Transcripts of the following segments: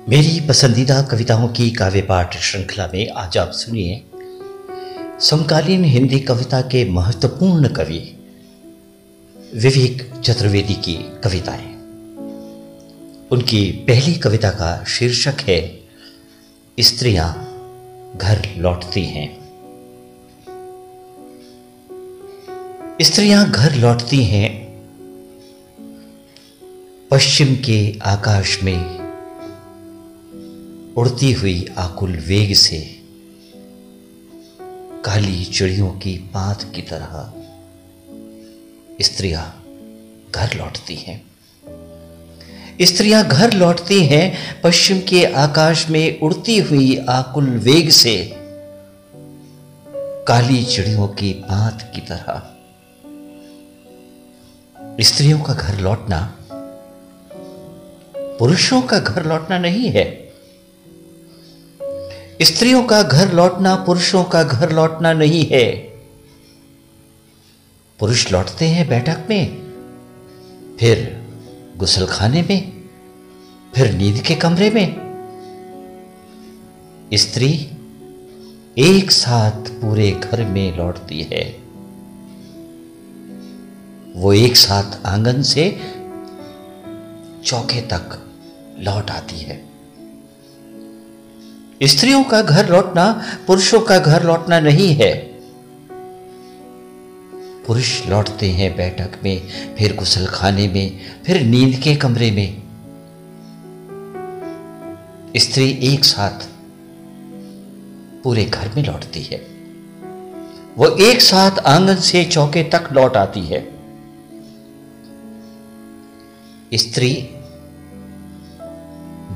मेरी पसंदीदा कविताओं की काव्य पाठ श्रृंखला में आज आप सुनिए समकालीन हिंदी कविता के महत्वपूर्ण कवि विवेक चतुर्वेदी की कविताएं। उनकी पहली कविता का शीर्षक है स्त्रियां घर लौटती हैं। स्त्रियां घर लौटती हैं, पश्चिम के आकाश में उड़ती हुई आकुल वेग से, काली चिड़ियों की पात की तरह स्त्रियां घर लौटती हैं। स्त्रियां घर लौटती हैं, पश्चिम के आकाश में उड़ती हुई आकुल वेग से, काली चिड़ियों की पात की तरह। स्त्रियों का घर लौटना पुरुषों का घर लौटना नहीं है। स्त्रियों का घर लौटना पुरुषों का घर लौटना नहीं है। पुरुष लौटते हैं बैठक में, फिर गुसलखाने में, फिर नींद के कमरे में। स्त्री एक साथ पूरे घर में लौटती है। वो एक साथ आंगन से चौके तक लौट आती है। स्त्रियों का घर लौटना पुरुषों का घर लौटना नहीं है। पुरुष लौटते हैं बैठक में, फिर गुसलखाने में, फिर नींद के कमरे में। स्त्री एक साथ पूरे घर में लौटती है। वो एक साथ आंगन से चौके तक लौट आती है। स्त्री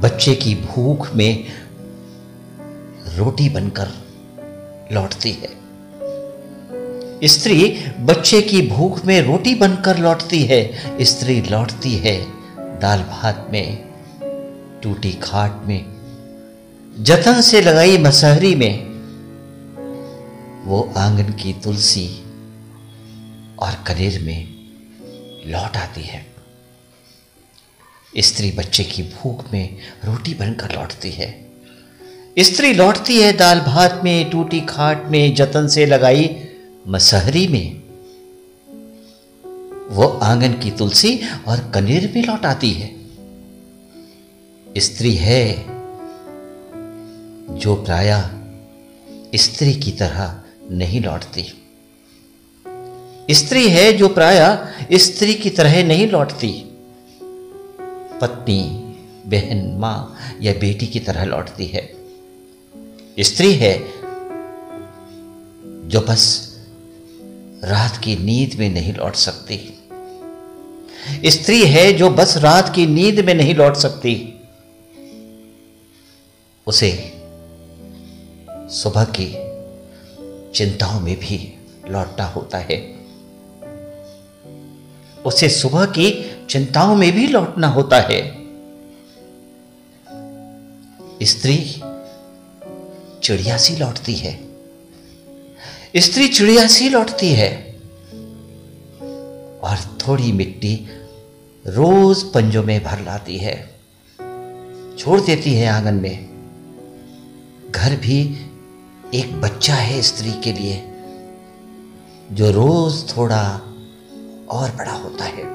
बच्चे की भूख में रोटी बनकर लौटती है। स्त्री बच्चे की भूख में रोटी बनकर लौटती है। स्त्री लौटती है दाल भात में, टूटी खाट में, जतन से लगाई मसहरी में। वो आंगन की तुलसी और कनेर में लौट आती है। स्त्री बच्चे की भूख में रोटी बनकर लौटती है। स्त्री लौटती है दाल भात में, टूटी खाट में, जतन से लगाई मसहरी में। वो आंगन की तुलसी और कनेर में लौट आती है। स्त्री है जो प्रायः स्त्री की तरह नहीं लौटती। स्त्री है जो प्रायः स्त्री की तरह नहीं लौटती। पत्नी, बहन, मां या बेटी की तरह लौटती है। स्त्री है जो बस रात की नींद में नहीं लौट सकती। स्त्री है जो बस रात की नींद में नहीं लौट सकती। उसे सुबह की चिंताओं में भी लौटना होता है। उसे सुबह की चिंताओं में भी लौटना होता है। स्त्री चिड़िया सी लौटती है। स्त्री चिड़िया सी लौटती है और थोड़ी मिट्टी रोज पंजों में भर लाती है, छोड़ देती है आंगन में। घर भी एक बच्चा है स्त्री के लिए, जो रोज थोड़ा और बड़ा होता है।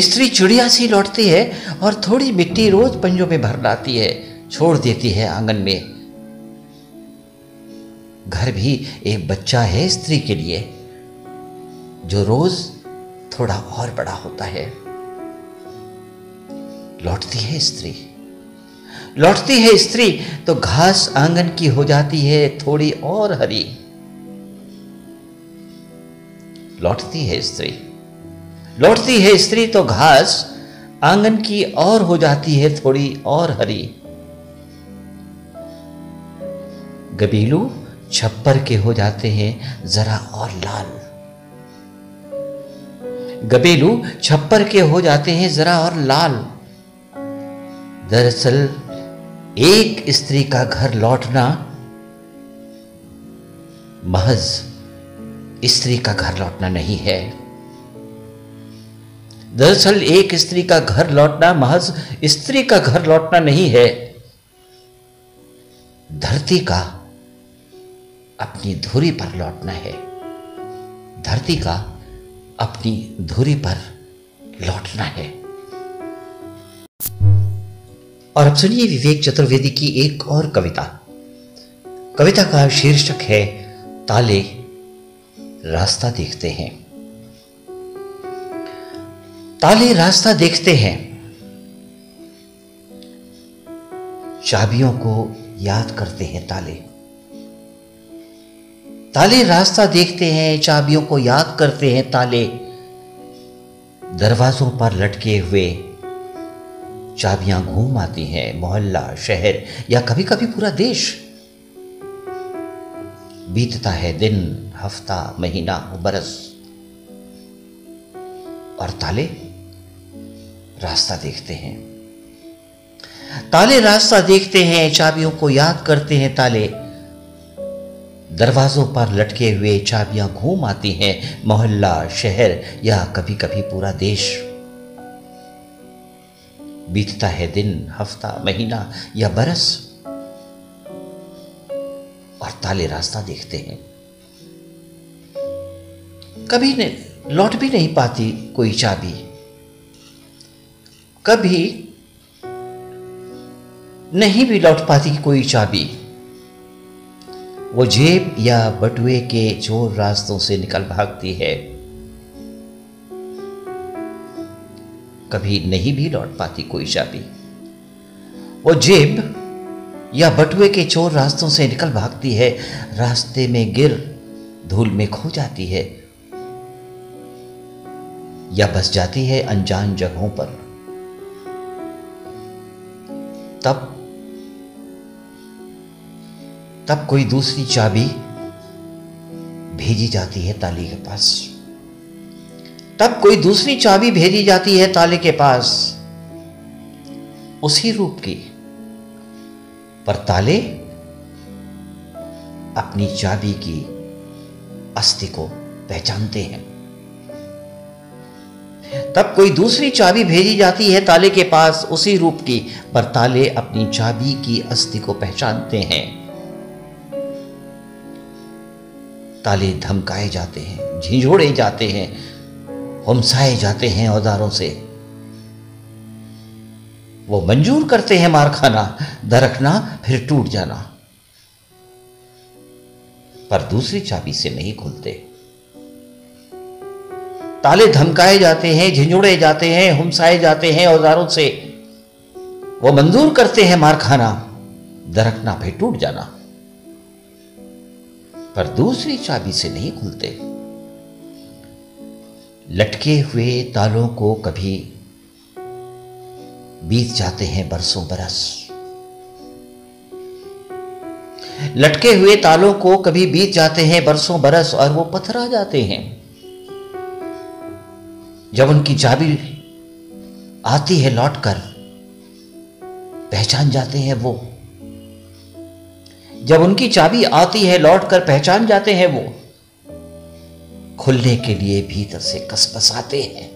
स्त्री चिड़िया सी लौटती है और थोड़ी मिट्टी रोज पंजों में भर लाती है, छोड़ देती है आंगन में। घर भी एक बच्चा है स्त्री के लिए, जो रोज थोड़ा और बड़ा होता है। लौटती है स्त्री। लौटती है स्त्री तो घास आंगन की हो जाती है थोड़ी और हरी। लौटती है स्त्री। लौटती है स्त्री तो घास आंगन की और हो जाती है थोड़ी और हरी। गबीलू छप्पर के हो जाते हैं जरा और लाल। गबेलू छप्पर के हो जाते हैं जरा और लाल। दरअसल एक स्त्री का घर लौटना महज स्त्री का घर लौटना नहीं है। दरअसल एक स्त्री का घर लौटना महज स्त्री का घर लौटना नहीं है, धरती का अपनी धुरी पर लौटना है, धरती का अपनी धुरी पर लौटना है। और अब सुनिए विवेक चतुर्वेदी की एक और कविता। कविता का शीर्षक है ताले रास्ता देखते हैं। ताले रास्ता देखते हैं, चाबियों को याद करते हैं ताले। ताले रास्ता देखते हैं, चाबियों को याद करते हैं ताले। दरवाजों पर लटके हुए चाबियां घूम आती हैं, मोहल्ला, शहर या कभी कभी पूरा देश। बीतता है दिन, हफ्ता, महीना, बरस, और ताले रास्ता देखते हैं। ताले रास्ता देखते हैं, चाबियों को याद करते हैं ताले। दरवाजों पर लटके हुए चाबियां घूम आती हैं, मोहल्ला, शहर या कभी कभी पूरा देश। बीतता है दिन, हफ्ता, महीना या बरस, और ताले रास्ता देखते हैं। कभी लौट भी नहीं पाती कोई चाबी, कभी नहीं भी लौट पाती कोई चाबी। वो जेब या बटुए के चोर रास्तों से निकल भागती है, कभी नहीं भी लौट पाती कोई चाबी। वो जेब या बटुए के चोर रास्तों से निकल भागती है, रास्ते में गिर धूल में खो जाती है या बस जाती है अनजान जगहों पर। तब कोई दूसरी चाबी भेजी जाती है ताले के पास। तब कोई दूसरी चाबी भेजी जाती है ताले के पास, उसी रूप की, पर ताले अपनी चाबी की अस्थि को पहचानते हैं। तब कोई दूसरी चाबी भेजी जाती है ताले के पास, उसी रूप की, पर ताले अपनी चाबी की अस्थि को पहचानते हैं। ताले धमकाए जाते हैं, झिझोड़े जाते हैं, हुमसाए जाते हैं औजारों से। वो मंजूर करते हैं मार खाना, दरकना फिर टूट जाना, पर दूसरी चाबी से नहीं खुलते। ताले धमकाए जाते हैं, झिझोड़े जाते हैं, हुमसाए जाते हैं औजारों से। वो मंजूर करते हैं मार खाना, दरकना फिर टूट जाना, पर दूसरी चाबी से नहीं खुलते। लटके हुए तालों को कभी बीत जाते हैं बरसों बरस। लटके हुए तालों को कभी बीत जाते हैं बरसों बरस, और वो पथरा जाते हैं। जब उनकी चाबी आती है लौटकर, पहचान जाते हैं वो। जब उनकी चाबी आती है लौटकर, पहचान जाते हैं वो। खुलने के लिए भीतर से कसमसाते हैं,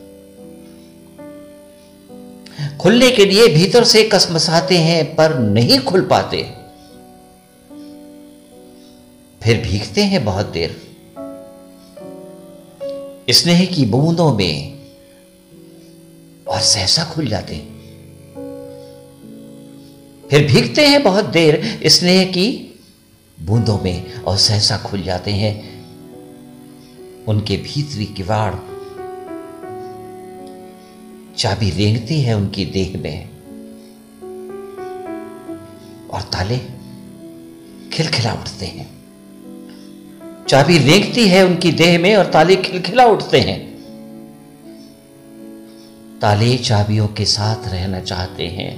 खुलने के लिए भीतर से कसमसाते हैं, पर नहीं खुल पाते। फिर भीगते हैं बहुत देर स्नेह की बूंदों में, और सहसा खुल जाते हैं। फिर भीगते हैं बहुत देर स्नेह की बूंदों में, और सहसा खुल जाते हैं उनके भीतरी किवाड़। चाबी रेंगती है उनकी देह में, और ताले खिलखिला उठते हैं। चाबी रेंगती है उनकी देह में, और ताले खिलखिला उठते हैं। ताले चाबियों के साथ रहना चाहते हैं।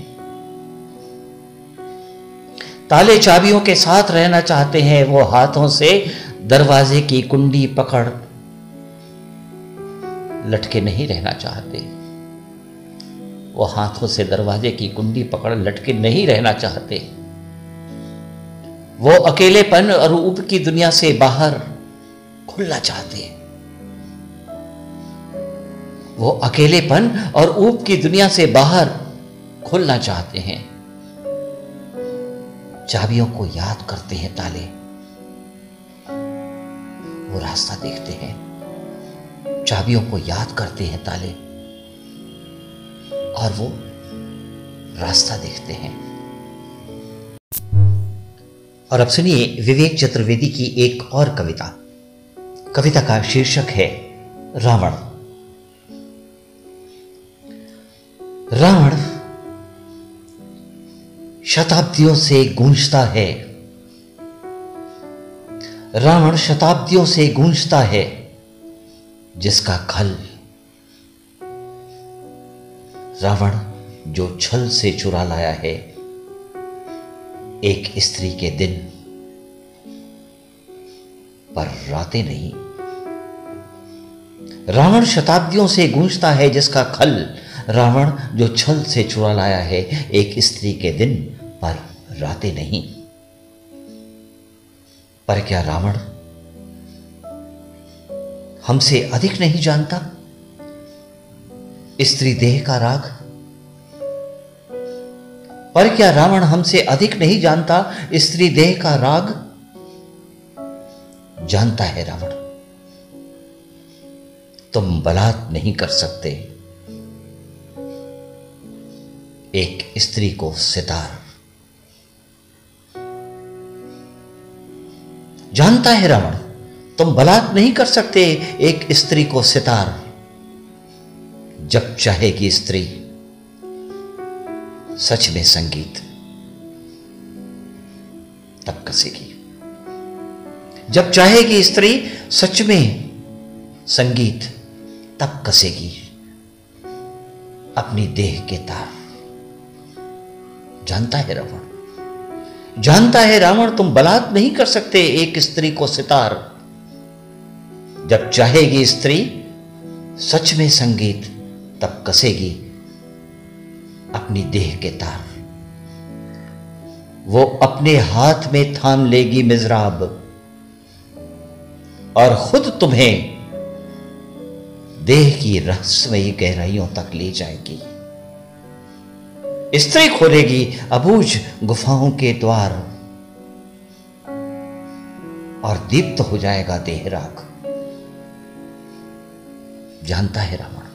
ताले चाबियों के साथ रहना चाहते हैं। वो हाथों से दरवाजे की कुंडी पकड़ लटके नहीं रहना चाहते। वो हाथों से दरवाजे की कुंडी पकड़ लटके नहीं रहना चाहते। वो अकेलेपन और ऊब की दुनिया से बाहर खुलना चाहते हैं। वो अकेलेपन और ऊब की दुनिया से बाहर खुलना चाहते हैं। चाबियों को याद करते हैं ताले, वो रास्ता देखते हैं। चाबियों को याद करते हैं ताले और वो रास्ता देखते हैं। और अब सुनिए विवेक चतुर्वेदी की एक और कविता। कविता का शीर्षक है रावण। रावण शताब्दियों से गूंजता है, रावण शताब्दियों से गूंजता है, जिसका खल। रावण जो छल से चुरा लाया है एक स्त्री के दिन, पर रातें नहीं। रावण शताब्दियों से गूंजता है जिसका खल, रावण जो छल से चुरा लाया है एक स्त्री के दिन, पर रातें नहीं। पर क्या रावण हमसे अधिक नहीं जानता स्त्री देह का राग? पर क्या रावण हमसे अधिक नहीं जानता स्त्री देह का राग? जानता है रावण, तुम बलात् नहीं कर सकते एक स्त्री को सितार। जानता है रावण, तुम बलात् नहीं कर सकते एक स्त्री को सितार। जब चाहेगी स्त्री सच में संगीत तब कसेगी। जब चाहेगी स्त्री सच में संगीत तब कसेगी अपनी देह के तार। जानता है रावण, जानता है रावण, तुम बलात् नहीं कर सकते एक स्त्री को सितार। जब चाहेगी स्त्री सच में संगीत तब कसेगी अपनी देह के तार। वो अपने हाथ में थाम लेगी मिज़राब और खुद तुम्हें देह की रहस्यमयी गहराइयों तक ले जाएगी। स्त्री खोलेगी अबूझ गुफाओं के द्वार और दीप्त हो जाएगा देह राग। जानता है रावण,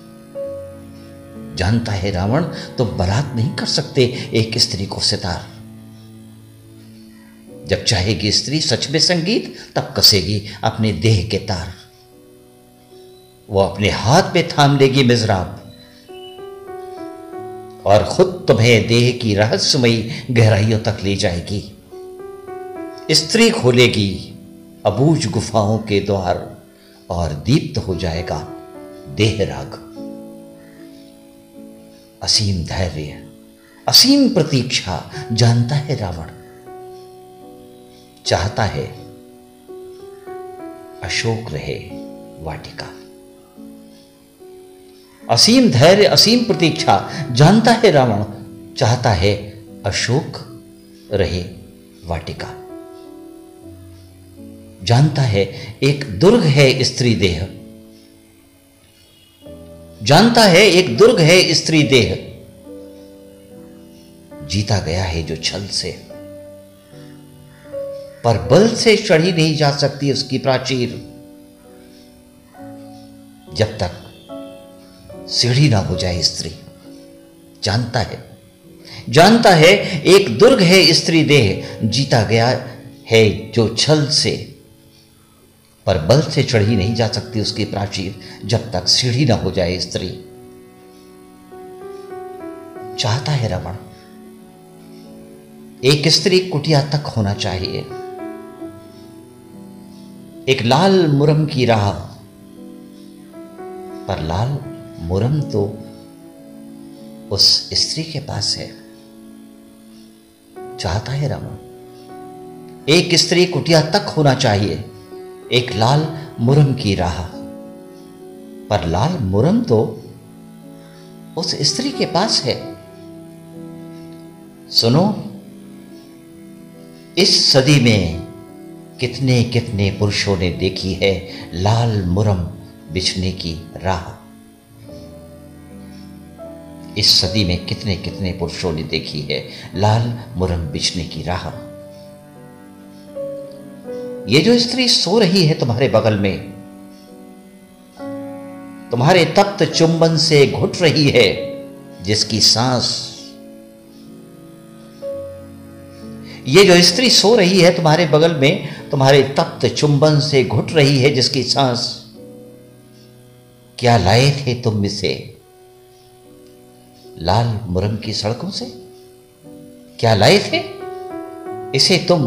जानता है रावण, तो बलात् नहीं कर सकते एक स्त्री को सितार। जब चाहेगी स्त्री सच में संगीत तब कसेगी अपने देह के तार। वो अपने हाथ में थाम लेगी मिज़राब और खुद तुम्हें देह की रहस्यमयी गहराइयों तक ले जाएगी। स्त्री खोलेगी अबूझ गुफाओं के द्वार और दीप्त हो जाएगा देह राग। असीम धैर्य, असीम प्रतीक्षा, जानता है रावण, चाहता है अशोक रहे वाटिका। असीम धैर्य, असीम प्रतीक्षा, जानता है रावण, चाहता है अशोक रहे वाटिका। जानता है एक दुर्ग है स्त्री देह, जानता है एक दुर्ग है स्त्री देह। जीता गया है जो छल से, पर बल से चढ़ी नहीं जा सकती उसकी प्राचीर। जब तक सीढ़ी ना हो जाए स्त्री। जानता है, जानता है एक दुर्ग है स्त्री देह। जीता गया है जो छल से, पर बल से चढ़ी नहीं जा सकती उसकी प्राचीर जब तक सीढ़ी ना हो जाए स्त्री। चाहता है रावण एक स्त्री कुटिया तक होना चाहिए, एक लाल मुरम की राह, पर लाल मुरम तो उस स्त्री के पास है। चाहता है रावण एक स्त्री कुटिया तक होना चाहिए, एक लाल मुरम की राह, पर लाल मुरम तो उस स्त्री के पास है। सुनो, इस सदी में कितने कितने पुरुषों ने देखी है लाल मुरम बिछने की राह। इस सदी में कितने कितने पुरुषों ने देखी है लाल मुरम बिछने की राह। ये जो स्त्री सो रही है तुम्हारे बगल में, तुम्हारे तप्त चुंबन से घुट रही है जिसकी सांस, ये जो स्त्री सो रही है तुम्हारे बगल में, तुम्हारे तप्त चुंबन से घुट रही है जिसकी सांस, क्या लाए थे तुम इसे लाल मुरम की सड़कों से? क्या लाए थे इसे तुम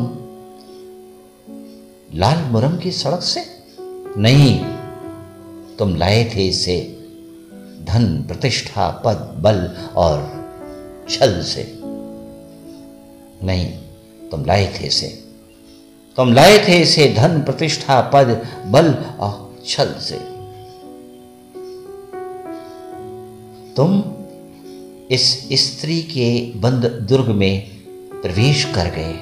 लाल मुरम की सड़क से? नहीं, तुम लाए थे इसे धन प्रतिष्ठा पद बल और छल से। नहीं, तुम लाए थे इसे धन प्रतिष्ठा पद बल और छल से। तुम इस स्त्री के बंद दुर्ग में प्रवेश कर गए।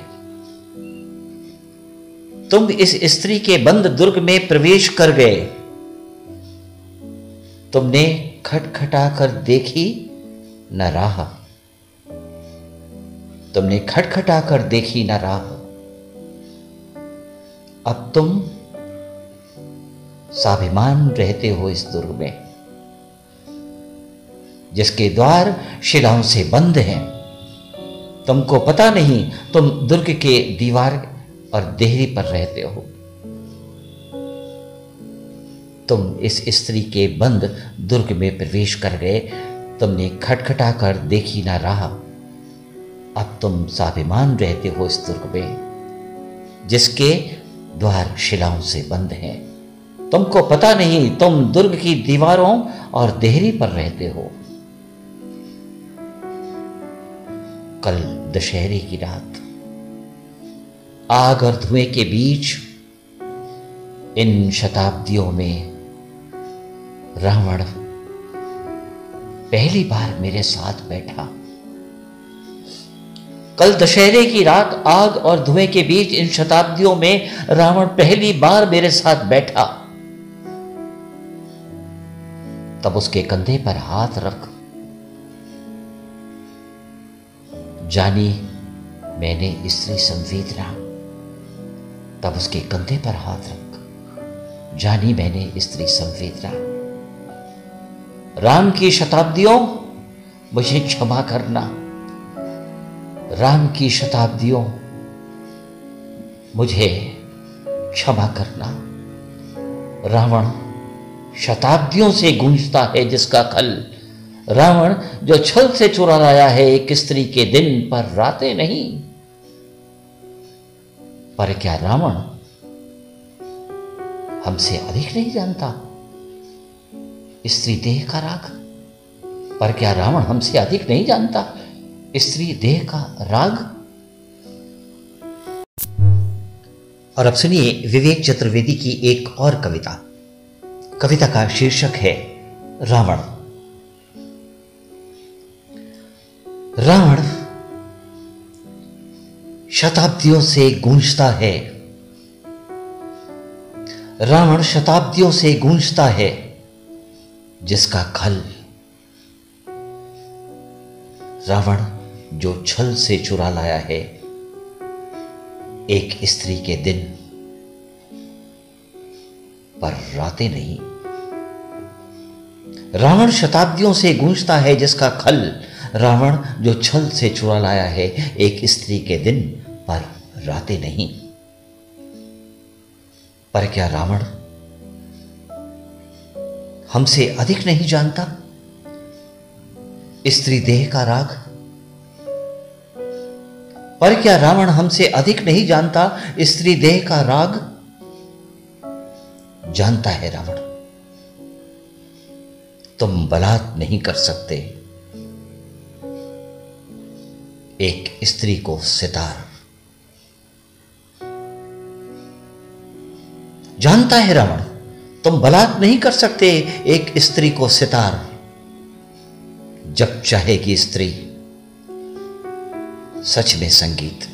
तुम इस स्त्री के बंद दुर्ग में प्रवेश कर गए। तुमने खटखटाकर देखी न राह, तुमने खटखटाकर देखी न राह। अब तुम स्वाभिमान रहते हो इस दुर्ग में जिसके द्वार शिलाओं से बंद हैं। तुमको पता नहीं तुम दुर्ग के दीवार और देहरी पर रहते हो। तुम इस स्त्री के बंद दुर्ग में प्रवेश कर गए। तुमने खटखटाकर देखी ना राह। अब तुम स्वाभिमान रहते हो इस दुर्ग में जिसके द्वार शिलाओं से बंद हैं। तुमको पता नहीं तुम दुर्ग की दीवारों और देहरी पर रहते हो। कल दशहरे की रात आग और धुएं के बीच इन शताब्दियों में रावण पहली बार मेरे साथ बैठा। कल दशहरे की रात आग और धुएं के बीच इन शताब्दियों में रावण पहली बार मेरे साथ बैठा। तब उसके कंधे पर हाथ रख जानी मैंने स्त्री संवेदना। तब उसके कंधे पर हाथ रख जानी मैंने स्त्री संवेदना। राम की शताब्दियों मुझे क्षमा करना। राम की शताब्दियों मुझे क्षमा करना। रावण शताब्दियों से गूंजता है जिसका खल। रावण जो छल से चुरा लाया है एक स्त्री के दिन पर रातें नहीं। पर क्या रावण हमसे अधिक नहीं जानता स्त्री देह का राग? पर क्या रावण हमसे अधिक नहीं जानता स्त्री देह का राग? और अब सुनिए विवेक चतुर्वेदी की एक और कविता। कविता का शीर्षक है रावण। रावण शताब्दियों से गूंजता है। रावण शताब्दियों से गूंजता है जिसका खल। रावण जो छल से चुरा लाया है एक स्त्री के दिन पर रातें नहीं। रावण शताब्दियों से गूंजता है जिसका खल। रावण जो छल से चुरा लाया है एक स्त्री के दिन पर रातें नहीं। पर क्या रावण हमसे अधिक नहीं जानता स्त्री देह का राग? पर क्या रावण हमसे अधिक नहीं जानता स्त्री देह का राग? जानता है रावण तुम बलात् नहीं कर सकते एक स्त्री को सितार। जानता है रावण तुम बलात् नहीं कर सकते एक स्त्री को सितार। जब चाहेगी स्त्री सच में संगीत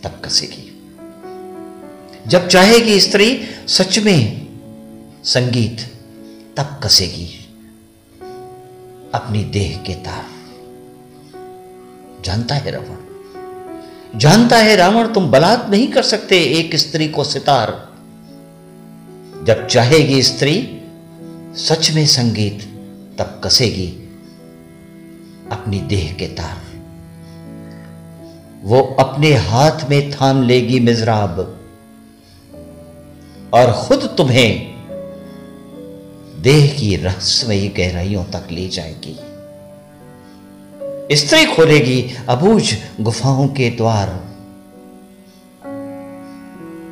तब कसेगी। जब चाहेगी स्त्री सच में संगीत तब कसेगी। अपनी देह के तार। जानता है रावण, जानता है रावण, तुम बलात् नहीं कर सकते एक स्त्री को सितार। जब चाहेगी स्त्री सच में संगीत, तब कसेगी अपनी देह के तार। वो अपने हाथ में थाम लेगी मिज़राब और खुद तुम्हें देह की रहस्यमयी गहराइयों तक ले जाएगी। स्त्री खोलेगी अबूझ गुफाओं के द्वार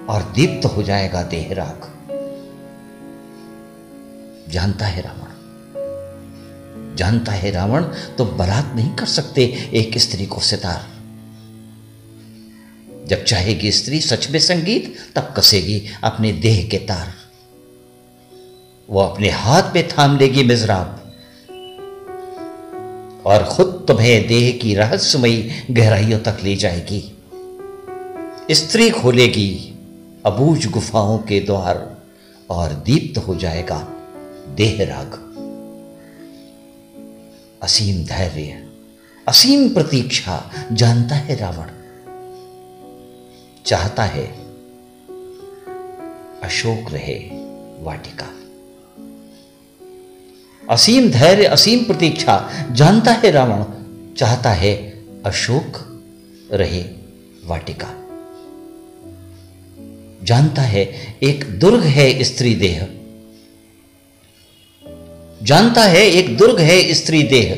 और दीप्त हो जाएगा देह राग। जानता है रावण, जानता है रावण, तुम बलात् नहीं कर सकते एक स्त्री को सितार। जब चाहेगी स्त्री सच में संगीत, तब कसेगी अपने देह के तार। वो अपने हाथ में थाम लेगी मिज़राब और खुद तुम्हें देह की रहस्यमयी गहराइयों तक ले जाएगी। स्त्री खोलेगी अबूझ गुफाओं के द्वार और दीप्त हो जाएगा देह राग। असीम धैर्य, असीम प्रतीक्षा, जानता है रावण, चाहता है अशोक रहे वाटिका। असीम धैर्य, असीम प्रतीक्षा, जानता है रावण, चाहता है अशोक रहे वाटिका। जानता है एक दुर्ग है स्त्री देह, जानता है एक दुर्ग है स्त्री देह।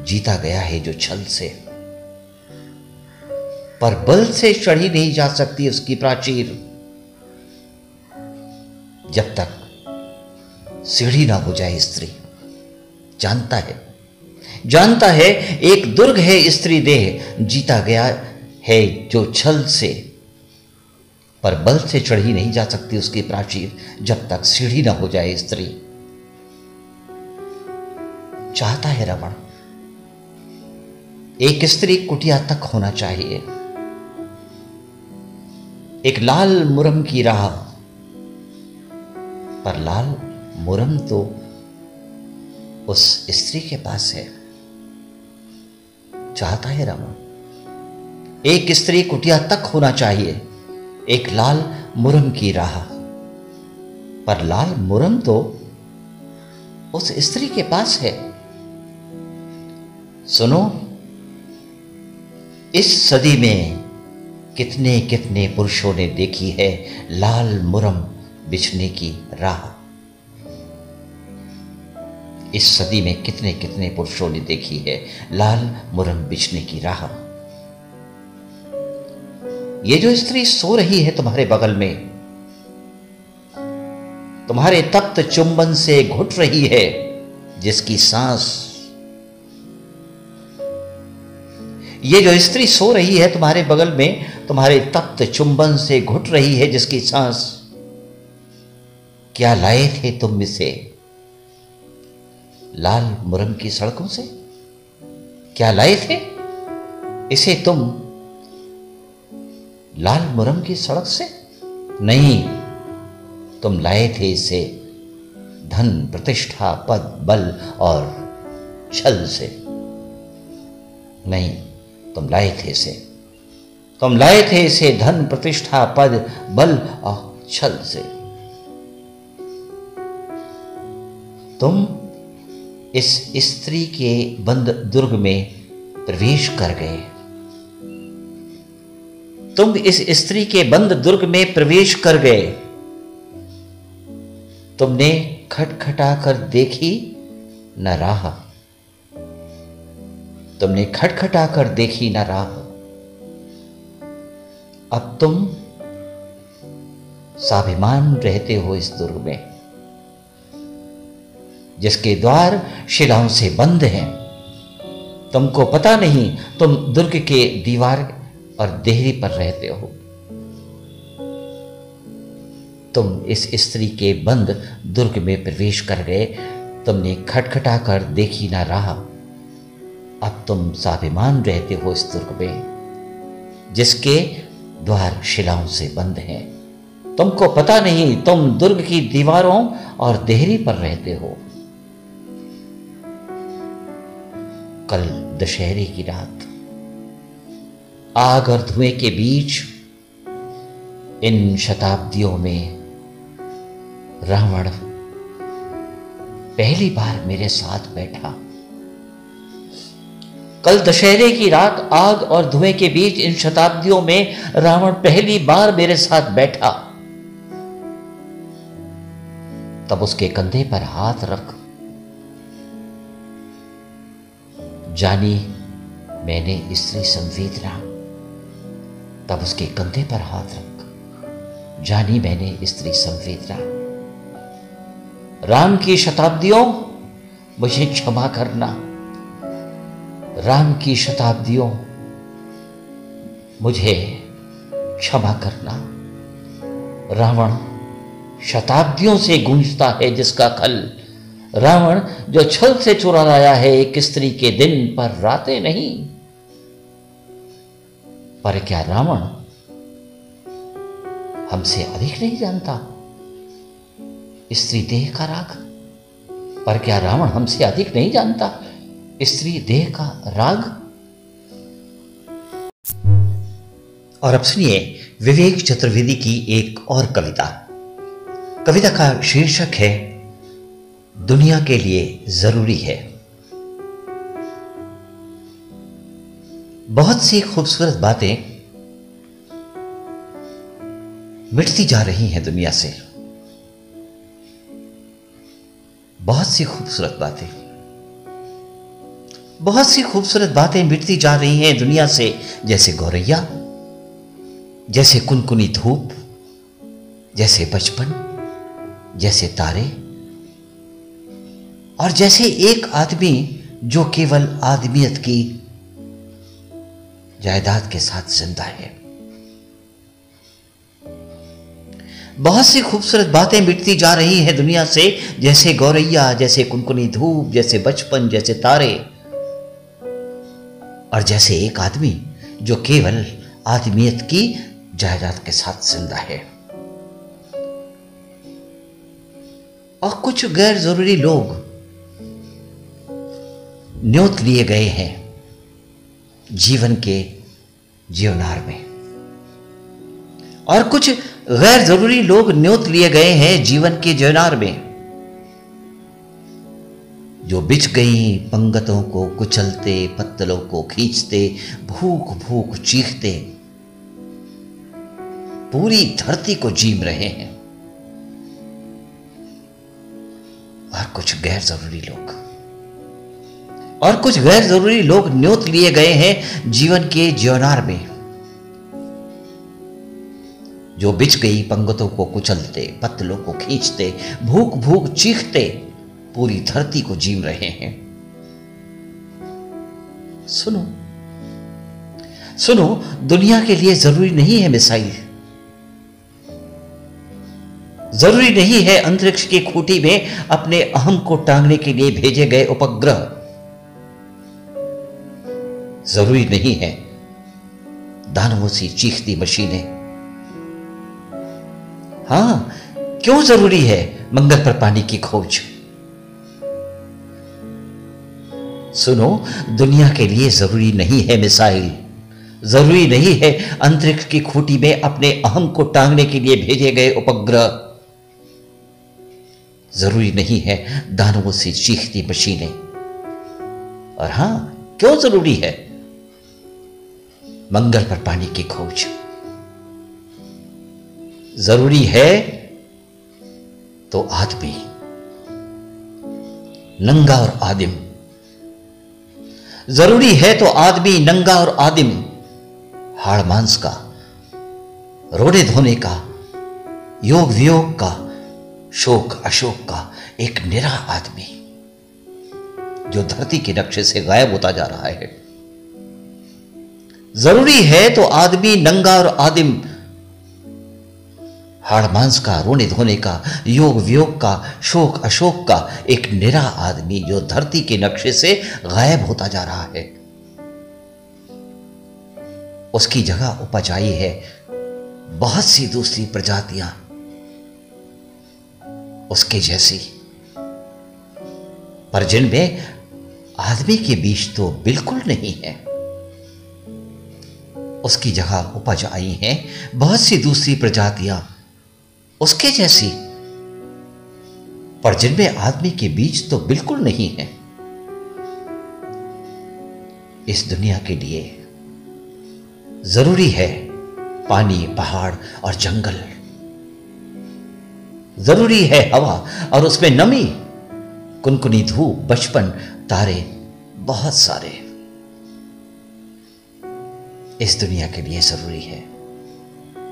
जीता गया है जो छल से, पर बल से चढ़ी नहीं जा सकती उसकी प्राचीर। जब तक सीढ़ी ना हो जाए स्त्री। जानता है, जानता है एक दुर्ग है स्त्री देह। जीता गया है जो छल से, पर बल से चढ़ी नहीं जा सकती उसकी प्राचीर जब तक सीढ़ी ना हो जाए स्त्री। चाहता है रावण एक स्त्री कुटिया तक होना चाहिए, एक लाल मुरम की राह, पर लाल मुरम तो उस स्त्री के पास है। चाहता है रावण एक स्त्री कुटिया तक होना चाहिए, एक लाल मुरम की राह, पर लाल मुरम तो उस स्त्री के पास है। सुनो, इस सदी में कितने कितने पुरुषों ने देखी है लाल मुरम बिछने की राह। इस सदी में कितने कितने पुरुषों ने देखी है लाल मुरम बिछने की राह। ये जो स्त्री सो रही है तुम्हारे बगल में, तुम्हारे तप्त चुंबन से घुट रही है जिसकी सांस, ये जो स्त्री सो रही है तुम्हारे बगल में, तुम्हारे तप्त चुंबन से घुट रही है जिसकी सांस, क्या लाए थे तुम इसे लाल मुरम की सड़कों से? क्या लाए थे इसे तुम लाल मुरम की सड़क से? नहीं, तुम लाए थे इसे धन, प्रतिष्ठा, पद, बल और छल से। नहीं, तुम लाए थे इसे, तुम लाए थे इसे धन, प्रतिष्ठा, पद, बल और छल से। तुम इस स्त्री के बंद दुर्ग में प्रवेश कर गए, तुम इस स्त्री के बंद दुर्ग में प्रवेश कर गए। तुमने खटखटा कर देखी न राह, तुमने खटखटा कर देखी न राह। अब तुम स्वाभिमान रहते हो इस दुर्ग में जिसके द्वार शिलाओं से बंद हैं। तुमको पता नहीं तुम दुर्ग के दीवार और देहरी पर रहते हो। तुम इस स्त्री के बंद दुर्ग में प्रवेश कर गए, तुमने खटखटा कर देखी ना राह। अब तुम स्वाभिमान रहते हो इस दुर्ग में जिसके द्वार शिलाओं से बंद हैं। तुमको पता नहीं तुम दुर्ग की दीवारों और देहरी पर रहते हो। कल दशहरे की रात आग और धुएं के बीच इन शताब्दियों में रावण पहली बार मेरे साथ बैठा। कल दशहरे की रात आग और धुएं के बीच इन शताब्दियों में रावण पहली बार मेरे साथ बैठा। तब उसके कंधे पर हाथ रख जानी मैंने स्त्री संवेदना। तब उसके कंधे पर हाथ रख जानी मैंने स्त्री संवेदना। राम की शताब्दियों मुझे क्षमा करना। राम की शताब्दियों मुझे क्षमा करना। रावण शताब्दियों से गूंजता है जिसका खल। रावण जो छल से चुरा लाया है एक स्त्री के दिन पर रातें नहीं। पर क्या रावण हमसे अधिक नहीं जानता स्त्री देह का राग? पर क्या रावण हमसे अधिक नहीं जानता स्त्री देह का राग? और अब सुनिए विवेक चतुर्वेदी की एक और कविता। कविता का शीर्षक है दुनिया के लिए जरूरी है। बहुत सी खूबसूरत बातें मिटती जा रही हैं दुनिया से। बहुत सी खूबसूरत बातें मिटती जा रही हैं दुनिया से, जैसे गौरैया, जैसे कुनकुनी धूप, जैसे बचपन, जैसे तारे, और जैसे एक आदमी जो केवल आदमियत की जायदाद के साथ जिंदा है। बहुत सी खूबसूरत बातें मिटती जा रही हैं दुनिया से, जैसे गौरैया, जैसे कुनकुनी धूप, जैसे बचपन, जैसे तारे, और जैसे एक आदमी जो केवल आदमियत की जायदाद के साथ जिंदा है। और कुछ गैर जरूरी लोग न्योत लिए गए हैं जीवन के जीवनार में, और कुछ गैर जरूरी लोग न्योत लिए गए हैं जीवन के जीवनार में, जो बिछ गई पंगतों को कुचलते, पत्तलों को खींचते, भूख भूख चीखते पूरी धरती को जीम रहे हैं। और कुछ गैर जरूरी लोग न्योत लिए गए हैं जीवन के जीवनार में, जो बिछ गई पंगतों को कुचलते, पत्तलों को खींचते, भूख भूख चीखते पूरी धरती को जीम रहे हैं। सुनो, दुनिया के लिए जरूरी नहीं है मिसाइल, जरूरी नहीं है अंतरिक्ष की खूंटी में अपने अहम को टांगने के लिए भेजे गए उपग्रह, जरूरी नहीं है दानवों सी चीखती मशीनें। हां, क्यों जरूरी है मंगल पर पानी की खोज? सुनो, दुनिया के लिए जरूरी नहीं है मिसाइल, जरूरी नहीं है अंतरिक्ष की खूंटी में अपने अहम को टांगने के लिए भेजे गए उपग्रह, जरूरी नहीं है दानवों से चीखती मशीनें। और हां, क्यों जरूरी है मंगल पर पानी की खोज? जरूरी है तो आदमी नंगा और आदिम, जरूरी है तो आदमी नंगा और आदिम, हाड़ मांस का, रोने धोने का, योग वियोग का, शोक अशोक का एक निरा आदमी जो धरती के नक्शे से गायब होता जा रहा है। जरूरी है तो आदमी नंगा और आदिम, हाड़ मांस का, रोने धोने का, योग वियोग का, शोक अशोक का एक निरा आदमी जो धरती के नक्शे से गायब होता जा रहा है। उसकी जगह उपज आई है बहुत सी दूसरी प्रजातियां उसके जैसी, पर जिनमें आदमी के बीच तो बिल्कुल नहीं है। उसकी जगह उपज आई हैं बहुत सी दूसरी प्रजातियां उसके जैसी, पर जिनमें आदमी के बीज तो बिल्कुल नहीं है। इस दुनिया के लिए जरूरी है पानी, पहाड़ और जंगल, जरूरी है हवा और उसमें नमी, कुनकुनी धूप, बचपन, तारे, बहुत सारे। इस दुनिया के लिए जरूरी है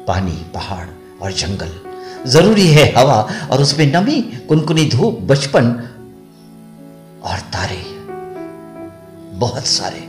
पानी, पहाड़ और जंगल, जरूरी है हवा और उसमें नमी, कुनकुनी धूप, बचपन और तारे, बहुत सारे।